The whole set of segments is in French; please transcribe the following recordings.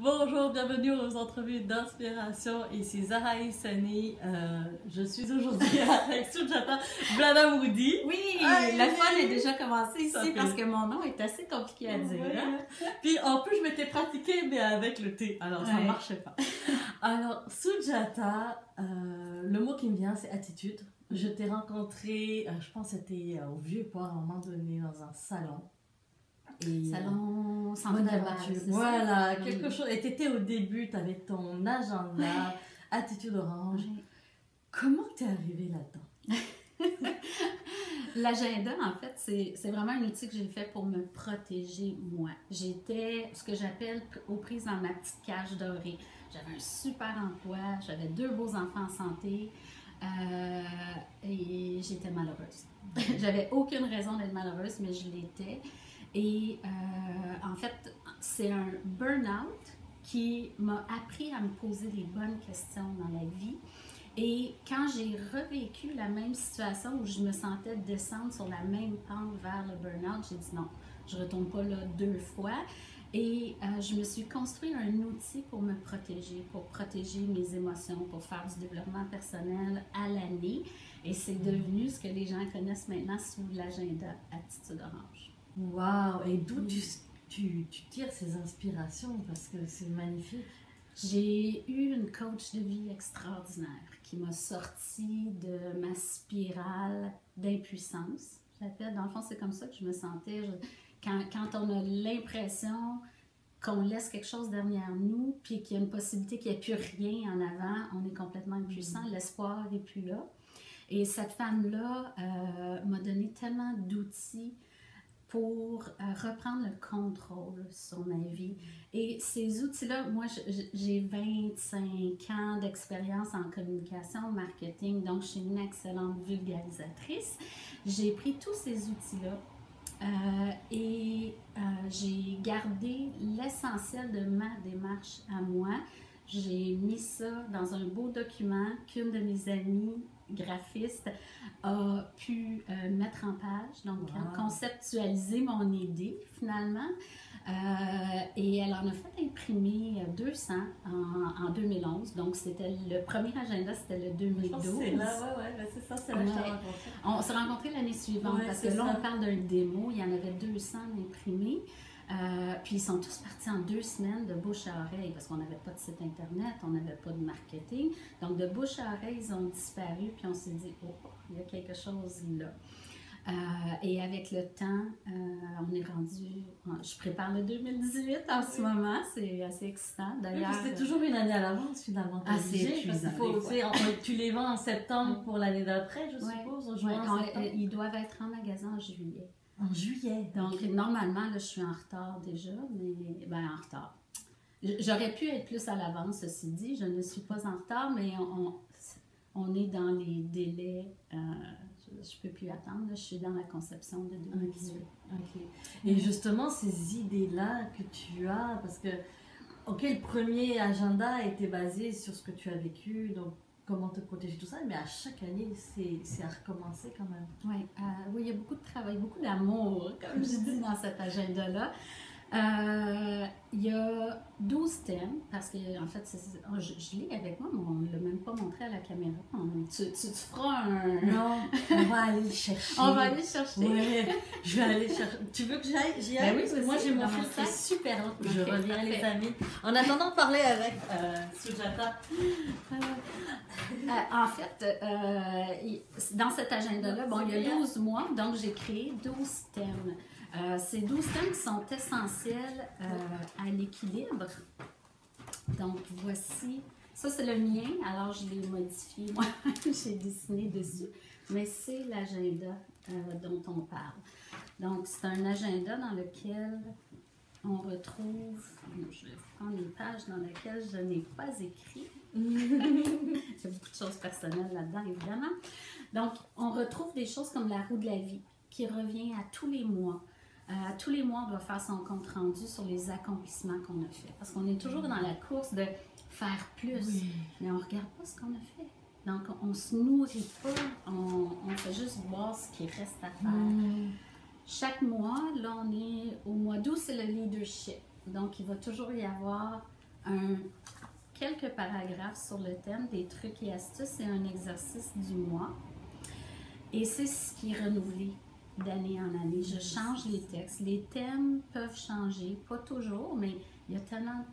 Bonjour, bienvenue aux entrevues d'inspiration. Ici Zahra Sani. Je suis aujourd'hui avec Sujata Bladamoudi. Oui, la fun est déjà commencée ici parce que mon nom est assez compliqué à dire. Ouais. Hein? Puis en plus, je m'étais pratiquée, mais avec le T. Alors, ça ne marchait pas. Alors, Sujata, le mot qui me vient, c'est attitude. Je t'ai rencontré, je pense que c'était au Vieux-Port à un moment donné, dans un salon. Salon Centre Laval, voilà, quelque chose. Et tu étais au début, tu avais ton agenda, attitude orange. Comment t'es arrivée là-dedans? L'agenda, en fait, c'est vraiment un outil que j'ai fait pour me protéger moi. J'étais ce que j'appelle aux prises dans ma petite cage dorée. J'avais un super emploi, j'avais 2 beaux enfants en santé et j'étais malheureuse. J'avais aucune raison d'être malheureuse, mais je l'étais. Et en fait, c'est un burn-out qui m'a appris à me poser les bonnes questions dans la vie. Et quand j'ai revécu la même situation où je me sentais descendre sur la même pente vers le burn-out, j'ai dit non, je ne retourne pas là 2 fois. Et je me suis construit un outil pour me protéger mes émotions, pour faire du développement personnel à l'année. Et c'est devenu ce que les gens connaissent maintenant sous l'agenda Attitude Orange. Wow! Et d'où tu tires ces inspirations? Parce que c'est magnifique. J'ai eu une coach de vie extraordinaire qui m'a sorti de ma spirale d'impuissance. Dans le fond, c'est comme ça que je me sentais. Quand on a l'impression qu'on laisse quelque chose derrière nous, puis qu'il y a une possibilité qu'il n'y ait plus rien en avant, on est complètement impuissant, l'espoir n'est plus là. Et cette femme-là m'a donné tellement d'outils pour reprendre le contrôle sur ma vie. Et ces outils-là, moi, j'ai 25 ans d'expérience en communication, marketing, donc je suis une excellente vulgarisatrice. J'ai pris tous ces outils-là et j'ai gardé l'essentiel de ma démarche à moi. J'ai mis ça dans un beau document qu'une de mes amies graphistes a pu mettre en page, donc conceptualiser mon idée finalement. Et elle en a fait imprimer 200 en 2011. Donc, c'était le premier agenda, c'était le 2012. C'est là, c'est ça, c'est là que je t'ai rencontré. On s'est rencontrés l'année suivante parce que là, on parle d'un démo, il y en avait 200 imprimés. Puis ils sont tous partis en 2 semaines de bouche à oreille parce qu'on n'avait pas de site internet, on n'avait pas de marketing. Donc de bouche à oreille, ils ont disparu puis on s'est dit, oh, il y a quelque chose là. Et avec le temps, on est rendu, je prépare le 2018 en ce moment, c'est assez excitant. D'ailleurs, c'est toujours une année à l'avance finalement. C'est épuisant. Tu les vends en septembre pour l'année d'après, je suppose, en juin, ils doivent être en magasin en juillet. En juillet. Donc, normalement, là, je suis en retard déjà, mais en retard. J'aurais pu être plus à l'avance, ceci dit. Je ne suis pas en retard, mais on est dans les délais. Je ne peux plus attendre. Là, je suis dans la conception de 2018. Okay. Et justement, ces idées-là que tu as, parce que, le premier agenda était basé sur ce que tu as vécu, donc comment te protéger, tout ça, mais à chaque année, c'est à recommencer quand même. Oui, il y a beaucoup de travail, beaucoup d'amour, comme je dis dans cet agenda-là. Il y a 12 thèmes, parce que en fait, je l'ai avec moi, mais on ne l'a même pas montré à la caméra. Tu feras un... Non, on va aller le chercher. On va aller le chercher. Oui, je vais aller chercher. Tu veux que j'y aille? Oui, parce que moi j'ai mon fils qui est super long. Je reviens les amis. En attendant de parler avec Sujata. En fait, dans cet agenda-là, il y a 12 mois, donc j'ai créé 12 thèmes. Ces 12 thèmes sont essentiels à l'équilibre. Donc, voici. Ça, c'est le mien. Alors, je l'ai modifié. Moi, j'ai dessiné dessus. Mais c'est l'agenda dont on parle. Donc, c'est un agenda dans lequel on retrouve... Je vais vous prendre les pages dans lesquelles je n'ai pas écrit. Il y a beaucoup de choses personnelles là-dedans, évidemment. Donc, on retrouve des choses comme la roue de la vie qui revient à tous les mois. Tous les mois, on doit faire son compte rendu sur les accomplissements qu'on a fait. Parce qu'on est toujours dans la course de faire plus, mais on ne regarde pas ce qu'on a fait. Donc, on ne se nourrit pas, on fait juste voir ce qui reste à faire. Chaque mois, là, on est au mois d'août, c'est le leadership. Donc, il va toujours y avoir quelques paragraphes sur le thème, des trucs et astuces et un exercice du mois. Et c'est ce qui est renouvelé d'année en année. Je change les textes. Les thèmes peuvent changer, pas toujours, mais il y a tellement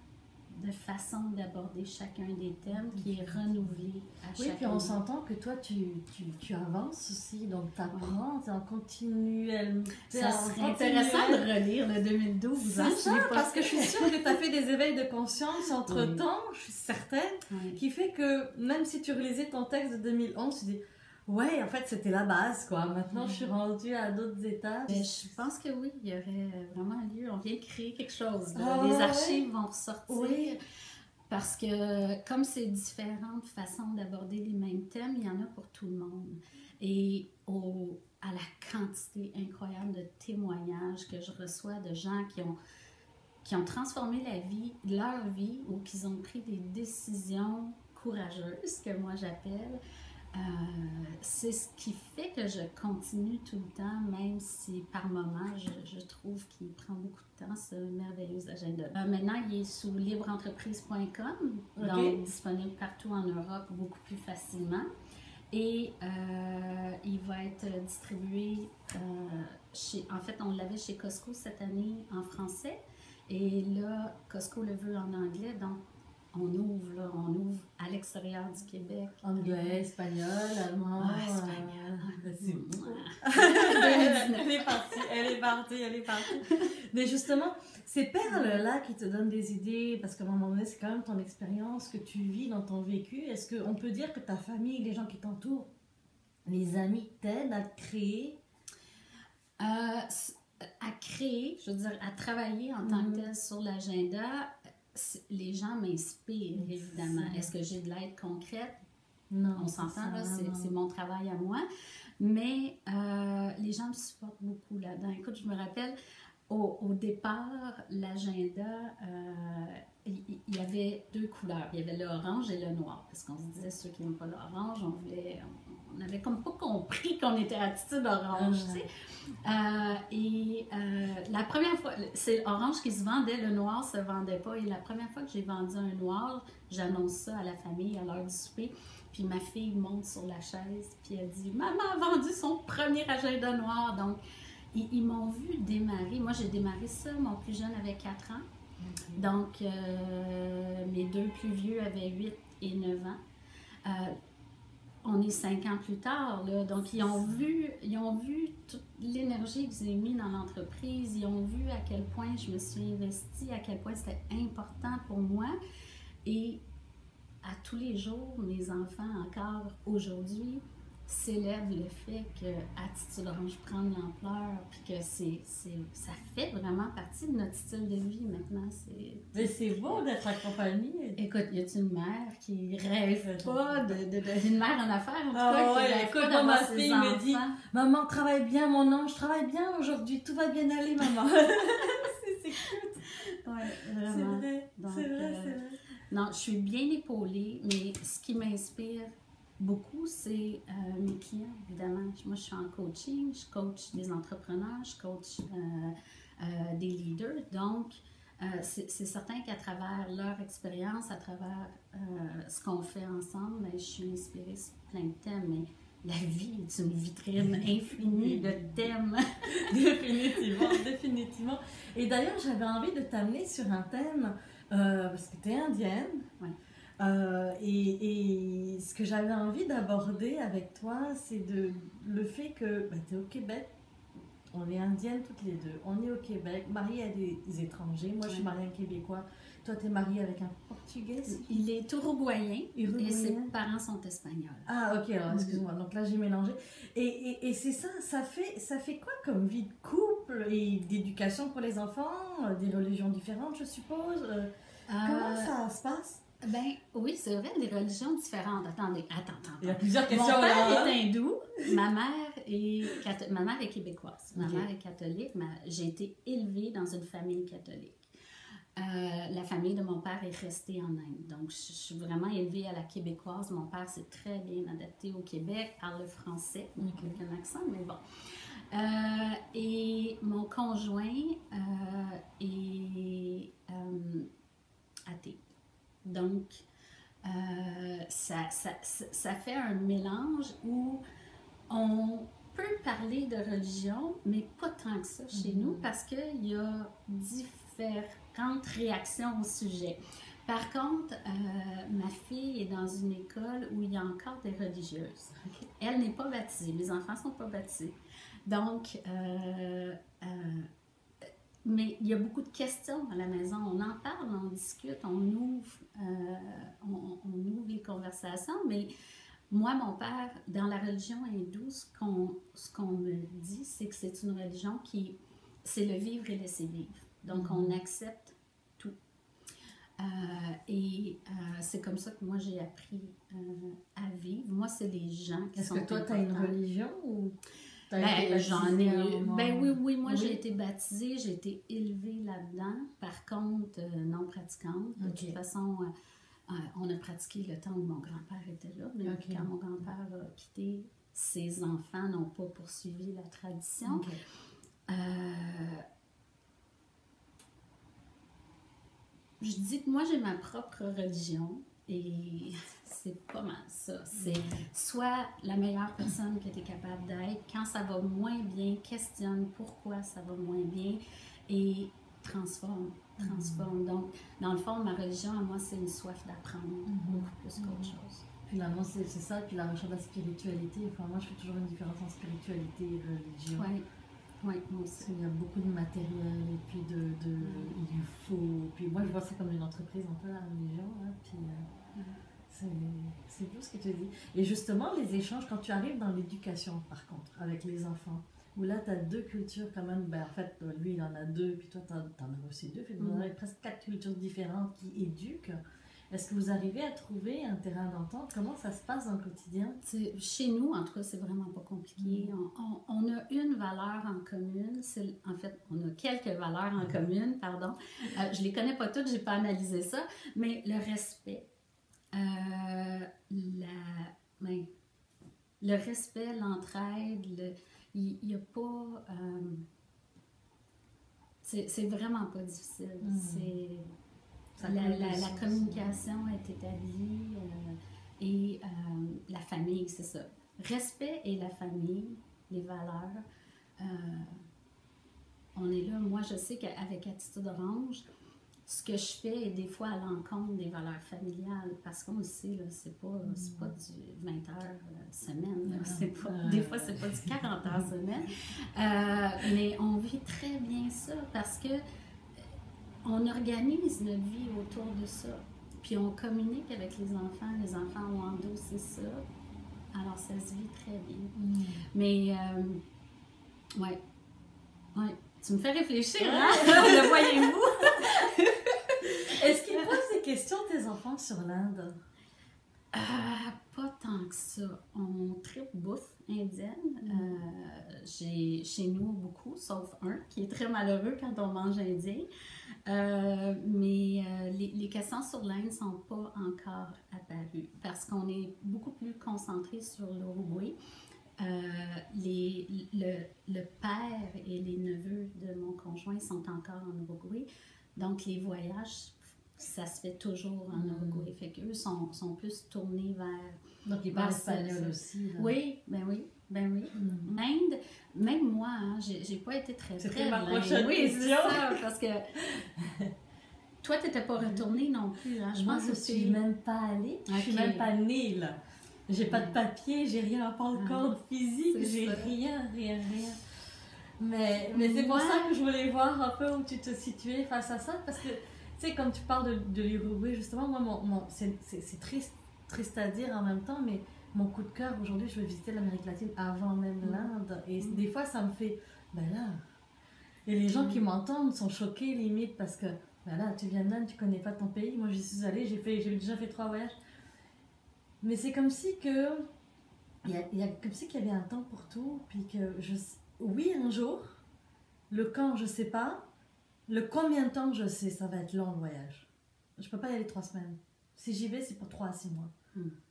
de façons d'aborder chacun des thèmes qui est renouvelé à chaque année. Oui, puis on s'entend que toi, tu avances aussi, donc tu apprends, tu es en continuel. Ça serait intéressant de relire le 2012. C'est ça, parce que je suis sûre que tu as fait des éveils de conscience entre-temps, je suis certaine, qui fait que même si tu relisais ton texte de 2011, tu dis... Ouais, en fait, c'était la base, quoi. Maintenant, je suis rendue à d'autres étages. Mais je pense que oui, il y aurait vraiment lieu. On vient de créer quelque chose. Les archives vont ressortir. Oui. Parce que, comme c'est différentes façons d'aborder les mêmes thèmes, il y en a pour tout le monde. Et à la quantité incroyable de témoignages que je reçois de gens qui ont transformé leur vie, ou qui ont pris des décisions courageuses, que moi j'appelle. C'est ce qui fait que je continue tout le temps, même si par moments je trouve qu'il prend beaucoup de temps, ce merveilleux agenda. Maintenant, il est sous libreentreprise.com, donc disponible partout en Europe beaucoup plus facilement. Et il va être distribué en fait, on l'avait chez Costco cette année en français. Et là, Costco le veut en anglais, donc on ouvre à l'extérieur du Québec. Anglais, espagnol, allemand. Espagnol. C'est beau. Elle est partie. Mais justement, ces perles-là qui te donnent des idées, parce qu'à un moment donné, c'est quand même ton expérience que tu vis dans ton vécu. Est-ce qu'on peut dire que ta famille, les gens qui t'entourent, les amis t'aident à créer? À créer, je veux dire, à travailler en tant que tel sur l'agenda. Les gens m'inspirent, évidemment. Est-ce que j'ai de l'aide concrète? Non. On s'entend, là, c'est mon travail à moi. Mais les gens me supportent beaucoup là-dedans. Écoute, je me rappelle, au départ, l'agenda, il y avait deux couleurs. Il y avait l'orange et le noir. Parce qu'on se disait, ceux qui n'aiment pas l'orange, on n'avait comme pas compris qu'on était attitude orange, tu sais. La première fois, c'est orange qui se vendait, le noir se vendait pas. Et la première fois que j'ai vendu un noir, j'annonce ça à la famille à l'heure du souper. Puis ma fille monte sur la chaise, puis elle dit « Maman a vendu son premier agenda noir. » Donc, ils m'ont vu démarrer. Moi, j'ai démarré ça, mon plus jeune avait 4 ans. Donc, mes deux plus vieux avaient 8 et 9 ans. On est 5 ans plus tard, là, donc ils ont vu toute l'énergie que j'ai mis dans l'entreprise, ils ont vu à quel point je me suis investie, à quel point c'était important pour moi. Et à tous les jours, mes enfants, encore aujourd'hui, célèbrent le fait que Attitude Orange prend de l'ampleur, puis que ça fait vraiment partie de notre style de vie maintenant. Mais c'est beau d'être accompagnée. Écoute, y a-t-il une mère qui rêve pas d'une mère en affaires, en tout cas, qui rêve pas d'avoir ma fille me dit « Maman, travaille bien, mon ange, je travaille bien aujourd'hui, tout va bien aller, maman. » C'est cute. Ouais, vraiment. C'est vrai. Non, je suis bien épaulée, mais ce qui m'inspire beaucoup, c'est mes clients, évidemment. Moi, je suis en coaching, je coach des entrepreneurs, je coach des leaders. Donc, c'est certain qu'à travers leur expérience, à travers ce qu'on fait ensemble, je suis inspirée sur plein de thèmes. Mais la vie est une vitrine infinie de thèmes. Définitivement. Et d'ailleurs, j'avais envie de t'amener sur un thème, parce que tu es indienne. Ouais. Et ce que j'avais envie d'aborder avec toi, c'est le fait que tu es au Québec, on est indiennes toutes les deux, on est au Québec, mariée à des étrangers. Moi, je suis mariée à un Québécois. Toi, tu es mariée avec un Portugais? Il est uruguayen et ses parents sont espagnols. Ah, ok, alors excuse-moi. Donc là, j'ai mélangé. Et c'est ça, ça fait quoi comme vie de couple et d'éducation pour les enfants? Des religions différentes, je suppose. Comment ça se passe? Ben oui, c'est vrai, des religions différentes. Attendez. Il y a plusieurs questions. Mon père est hindou, ma mère est québécoise. Ma mère est catholique, j'ai été élevée dans une famille catholique. La famille de mon père est restée en Inde. Donc, je suis vraiment élevée à la québécoise. Mon père s'est très bien adapté au Québec, parle le français, avec un accent, mais bon. Et mon conjoint est athée. Donc, ça fait un mélange où on peut parler de religion, mais pas tant que ça chez nous, parce qu'il y a différentes réactions au sujet. Par contre, ma fille est dans une école où il y a encore des religieuses. Elle n'est pas baptisée, mes enfants ne sont pas baptisés. Donc, mais il y a beaucoup de questions à la maison. On en parle, on discute, on ouvre les conversations. Mais moi, mon père, dans la religion hindoue, ce qu'on me dit, c'est que c'est une religion c'est le vivre et laisser vivre. Donc, on accepte tout. C'est comme ça que moi, j'ai appris à vivre. Moi, c'est les gens qui sont importants. Est-ce que toi, tu as une religion ou... j'en ai. Oui, moi j'ai été baptisée, j'ai été élevée là-dedans. Par contre, non pratiquante. De toute façon, on a pratiqué le temps où mon grand-père était là. Mais quand mon grand-père a quitté, ses enfants n'ont pas poursuivi la tradition. Je dis que moi j'ai ma propre religion et c'est pas mal ça. C'est soit la meilleure personne que tu es capable d'être, quand ça va moins bien, questionne pourquoi ça va moins bien et transforme. Donc, dans le fond, ma religion, à moi, c'est une soif d'apprendre, beaucoup plus qu'autre chose. Finalement, c'est ça, puis la recherche de la spiritualité. Enfin, moi, je fais toujours une différence entre spiritualité et religion. Oui, moi aussi. Il y a beaucoup de matériel et puis il faut. Puis moi, je vois ça comme une entreprise un peu la religion. Hein, puis c'est beau ce que tu dis. Et justement, les échanges, quand tu arrives dans l'éducation, par contre, avec les enfants, où là, tu as deux cultures quand même. Ben, en fait, lui, il en a deux, puis toi, tu en as aussi deux. Puis vous avez presque 4 cultures différentes qui éduquent. Est-ce que vous arrivez à trouver un terrain d'entente? Comment ça se passe dans le quotidien? Chez nous, en tout cas, c'est vraiment pas compliqué. On a une valeur en commune. En fait, on a quelques valeurs en commune, pardon. Je les connais pas toutes, j'ai pas analysé ça. Mais le respect, le respect, l'entraide, il n'y a pas... c'est vraiment pas difficile. La communication est établie et la famille, c'est ça. Respect et la famille, les valeurs. On est là. Moi, je sais qu'avec Attitude Orange, ce que je fais est des fois à l'encontre des valeurs familiales parce qu'on le sait, là, c'est pas du 20 heures semaine. Des fois, c'est pas du 40 heures semaine. Mais on vit très bien ça parce que on organise notre vie autour de ça. Puis on communique avec les enfants. Les enfants ont endossé ça. Alors ça se vit très bien. Mais, ouais. Tu me fais réfléchir, hein? Le voyez-vous? Est-ce qu'ils posent des questions, tes enfants, sur l'Inde? Pas tant que ça. On tripe bouffe indienne. Chez nous, beaucoup, sauf un qui est très malheureux quand on mange indien. Mais les questions sur l'Inde ne sont pas encore apparues parce qu'on est beaucoup plus concentré sur l'Uruguay. Le père et les neveux de mon conjoint sont encore en Uruguay. Donc, les voyages, ça se fait toujours en Uruguay. Fait qu'eux sont plus tournés vers... Donc, ils parlent espagnol aussi. Là. Oui. Inde, même moi, hein, j'ai pas été très près. C'était ma prochaine question. C'est ça, parce que... Toi, tu n'étais pas retournée non plus. Hein? Je pense que je suis même pas allée. Je suis même pas née, là. J'ai pas de papier, j'ai rien, pas encore physique, j'ai rien. Mais c'est pour ça que je voulais voir un peu où tu te situais face à ça, parce que, tu sais, comme tu parles de l'Uruguay, justement, moi, c'est triste à dire en même temps, mais mon coup de cœur, aujourd'hui, je veux visiter l'Amérique latine avant même l'Inde, et des fois, ça me fait, ben là, et les gens qui m'entendent sont choqués, limite, parce que, ben là, tu viens d'Inde, tu connais pas ton pays, moi, j'y suis allée, j'ai déjà fait 3 voyages. Mais c'est comme si que comme si qu'il y avait un temps pour tout, puis que oui, un jour, le quand je sais pas, le combien de temps je sais, ça va être long le voyage. Je peux pas y aller 3 semaines. Si j'y vais, c'est pour 3 à 6 mois.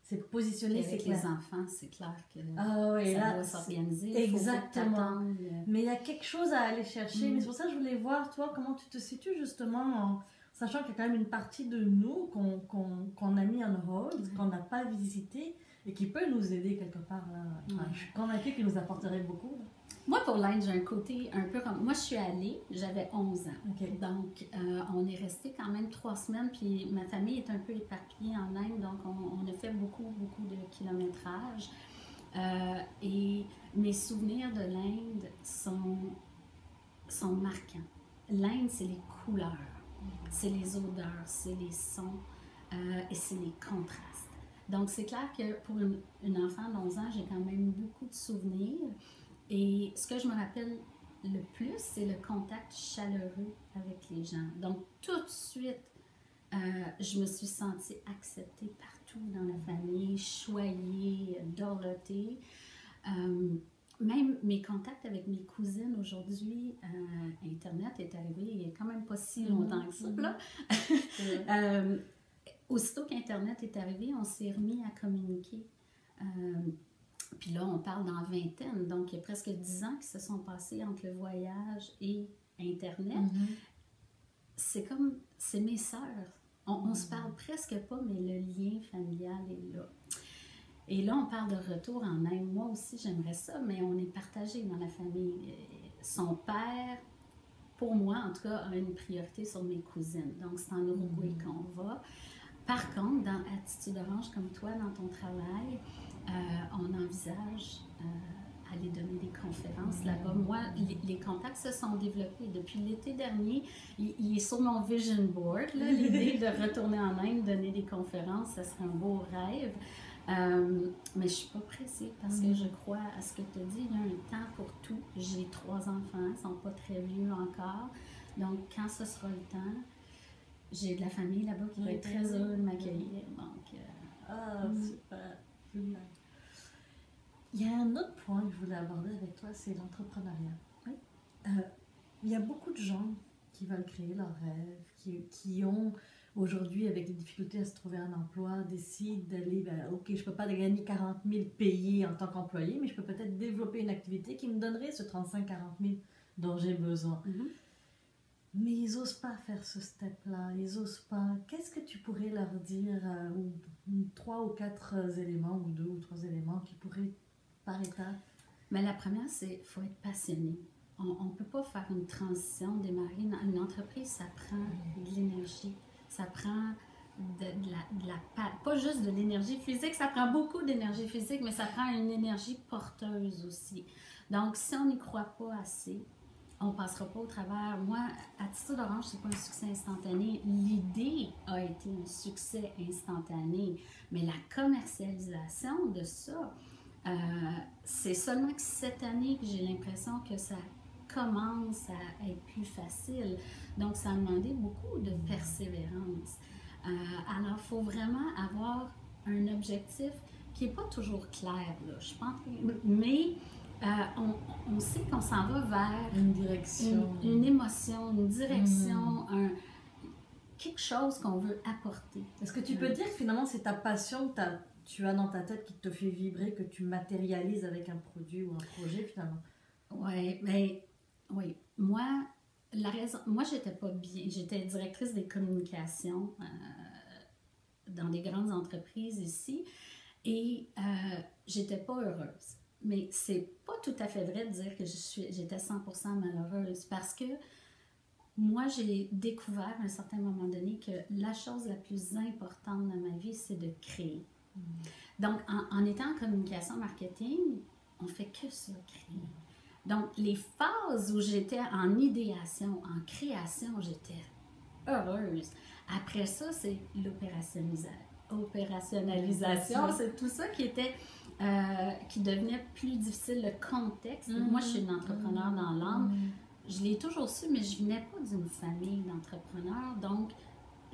C'est positionné, c'est clair. Avec les enfants, c'est clair que ça doit s'organiser. Exactement. Mais il y a quelque chose à aller chercher. Mais c'est pour ça que je voulais voir, toi, comment tu te situes justement sachant qu'il y a quand même une partie de nous qu'on a mis en hold, qu'on n'a pas visité et qui peut nous aider quelque part. Là. Enfin, je suis convaincue qu'il nous apporterait beaucoup. Là. Moi, pour l'Inde, j'ai un côté un peu comme... Moi, je suis allée, j'avais 11 ans. Okay. Donc, on est resté quand même 3 semaines, puis ma famille est un peu éparpillée en Inde, donc on a fait beaucoup de kilométrage. Et mes souvenirs de l'Inde sont marquants. L'Inde, c'est les couleurs, c'est les odeurs, c'est les sons et c'est les contrastes. Donc, c'est clair que pour une enfant d'11 ans, j'ai quand même beaucoup de souvenirs. Et ce que je me rappelle le plus, c'est le contact chaleureux avec les gens. Donc, tout de suite, je me suis sentie acceptée partout dans la famille, choyée, dorlotée. Même mes contacts avec mes cousines aujourd'hui, Internet est arrivé il n'y a quand même pas si longtemps que ça. Là. Aussitôt qu'Internet est arrivé, on s'est remis à communiquer. Puis là, on parle dans vingtaine, donc il y a presque 10 ans qui se sont passés entre le voyage et Internet. C'est mes sœurs. On se parle presque pas, mais le lien familial est là. Et là, on parle de retour en Inde. Moi aussi, j'aimerais ça, mais on est partagé dans la famille. Son père, pour moi, en tout cas, a une priorité sur mes cousines. Donc, c'est en Uruguay qu'on va. Par contre, dans Attitude Orange, comme toi, dans ton travail, on envisage aller donner des conférences là-bas. Moi, les contacts se sont développés. Depuis l'été dernier, il est sur mon vision board, là, l'idée de retourner en Inde, donner des conférences, ça serait un beau rêve. Mais je ne suis pas pressée parce que je crois à ce que tu as dit, il y a un temps pour tout. J'ai 3 enfants, ils ne sont pas très vieux encore. Donc, quand ce sera le temps, j'ai de la famille là-bas qui va être très heureux de m'accueillir. Donc, super. Il y a un autre point que je voulais aborder avec toi, c'est l'entrepreneuriat. Oui. Il y a beaucoup de gens qui veulent créer leurs rêves, qui ont aujourd'hui, avec des difficultés à se trouver un emploi, décident d'aller, ok, je ne peux pas gagner 40 000 payés en tant qu'employé, mais je peux peut-être développer une activité qui me donnerait ce 35 000 à 40 000 dont j'ai besoin. Mais ils n'osent pas faire ce step-là, ils n'osent pas. Qu'est-ce que tu pourrais leur dire, 3 ou 4 éléments, ou 2 ou 3 éléments qui pourraient, par étape? Mais la première, c'est qu'il faut être passionné. On ne peut pas faire une transition, démarrer une entreprise, ça prend de l'énergie, ça prend pas juste de l'énergie physique, ça prend beaucoup d'énergie physique, mais ça prend une énergie porteuse aussi. Donc, si on n'y croit pas assez, on ne passera pas au travers. Moi, Attitude Orange, ce n'est pas un succès instantané. L'idée a été un succès instantané, mais la commercialisation de ça, c'est seulement que cette année que j'ai l'impression que ça commence à être plus facile. Donc, ça a demandé beaucoup de persévérance. Alors, il faut vraiment avoir un objectif qui n'est pas toujours clair, là, je pense, mais on sait qu'on s'en va vers une direction, une émotion, une direction, quelque chose qu'on veut apporter. Est-ce que tu peux dire que finalement c'est ta passion que tu as dans ta tête qui te fait vibrer, que tu matérialises avec un produit ou un projet finalement? Oui, mais oui. Moi, j'étais pas bien. J'étais directrice des communications dans des grandes entreprises ici et j'étais pas heureuse. Mais c'est pas tout à fait vrai de dire que j'étais 100% malheureuse parce que moi, j'ai découvert à un certain moment donné que la chose la plus importante dans ma vie, c'est de créer. Donc, en étant en communication marketing, on fait que ça, créer. Donc, les phases où j'étais en idéation, en création, j'étais heureuse. Après ça, c'est l'opérationnalisation. C'est tout ça qui devenait plus difficile, le contexte. Moi, je suis une entrepreneur dans l'âme. Je l'ai toujours su, mais je ne venais pas d'une famille d'entrepreneurs. Donc,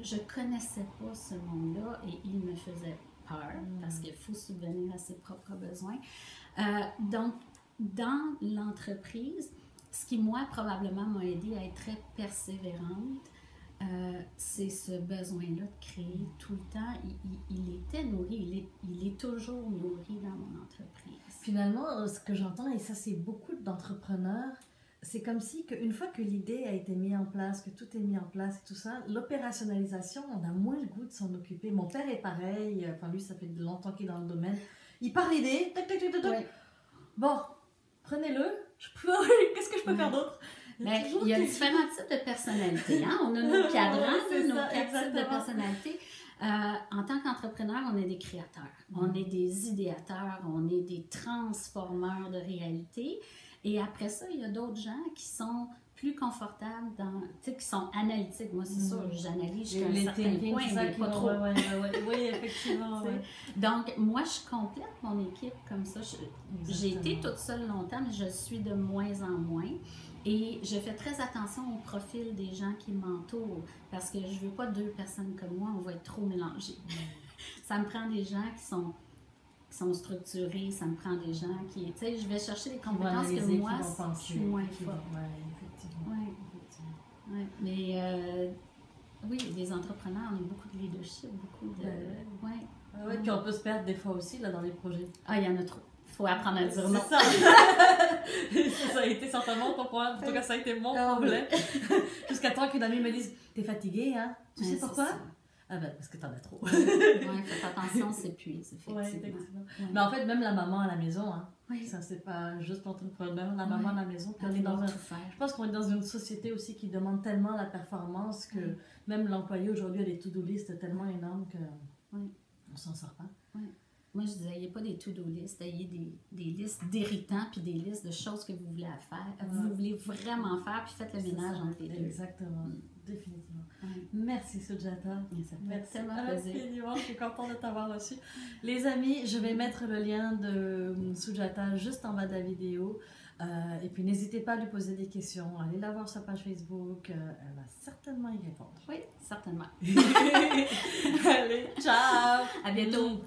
je ne connaissais pas ce monde-là et il me faisait peur parce qu'il faut subvenir à ses propres besoins. Donc, dans l'entreprise, ce qui, moi, probablement m'a aidée à être très persévérante, c'est ce besoin-là de créer tout le temps. Il était nourri, il est toujours nourri dans mon entreprise. Finalement, ce que j'entends, et ça c'est beaucoup d'entrepreneurs, c'est comme si qu'une fois que l'idée a été mise en place, que tout est mis en place et tout ça, l'opérationnalisation, on a moins le goût de s'en occuper. Mon père est pareil, enfin lui, ça fait longtemps qu'il est dans le domaine. Il part l'idée, tac, tac, tac, tac, tac. Ouais. Bon, prenez-le, qu'est-ce que je peux faire d'autre? Mais il y a différents types de personnalités. Hein? On a nos cadrans, c'est nos ça, quatre types de exactement. personnalités. En tant qu'entrepreneur, on est des créateurs, on est des idéateurs, on est des transformeurs de réalité. Et après ça, il y a d'autres gens qui sont plus confortables, tu sais, qui sont analytiques. Moi, c'est sûr, j'analyse jusqu'à un certain point, mais pas trop. Oui, effectivement. Ouais. Donc, moi, je complète mon équipe comme ça. J'ai été toute seule longtemps, mais je le suis de moins en moins. Et je fais très attention au profil des gens qui m'entourent parce que je ne veux pas deux personnes comme moi, on va être trop mélangés. Ça me prend des gens qui sont structurés, ça me prend des gens qui... Tu sais, je vais chercher des compétences que moi, je suis moins forte. Oui, effectivement. Ouais. Mais oui, les entrepreneurs, on a beaucoup de leadership, beaucoup de... Oui, puis on peut se perdre des fois aussi là, dans les projets. Ah, il y en a trop. Il faut apprendre à dire non. C'est ça. Ça a été certainement ton problème. En tout cas, ça a été mon problème. Jusqu'à temps qu'une amie me dise « T'es fatiguée, hein? Tu sais pourquoi? » Ah ben, parce que t'en as trop. Oui, faites attention, c'est s'épuise, effectivement. Mais en fait, même la maman à la maison, hein, oui. ça c'est pas juste l'entrepreneur, la maman à la maison. On est dans je pense qu'on est dans une société aussi qui demande tellement la performance que même l'employé aujourd'hui a des to-do list tellement énormes que on s'en sort pas. Oui. Moi, je disais, il n'y a pas des to-do list, il y a des listes d'irritants puis des listes de choses que vous voulez faire. Vous voulez vraiment faire, puis faites le ménage entre les deux. Exactement, définitivement. Merci, Sujata. Merci tellement plaisir. Je suis contente de t'avoir reçu. Les amis, je vais mettre le lien de Sujata juste en bas de la vidéo. Et puis, n'hésitez pas à lui poser des questions. Allez la voir sur sa page Facebook. Elle va certainement y répondre. Oui, certainement. Allez, ciao! À bientôt!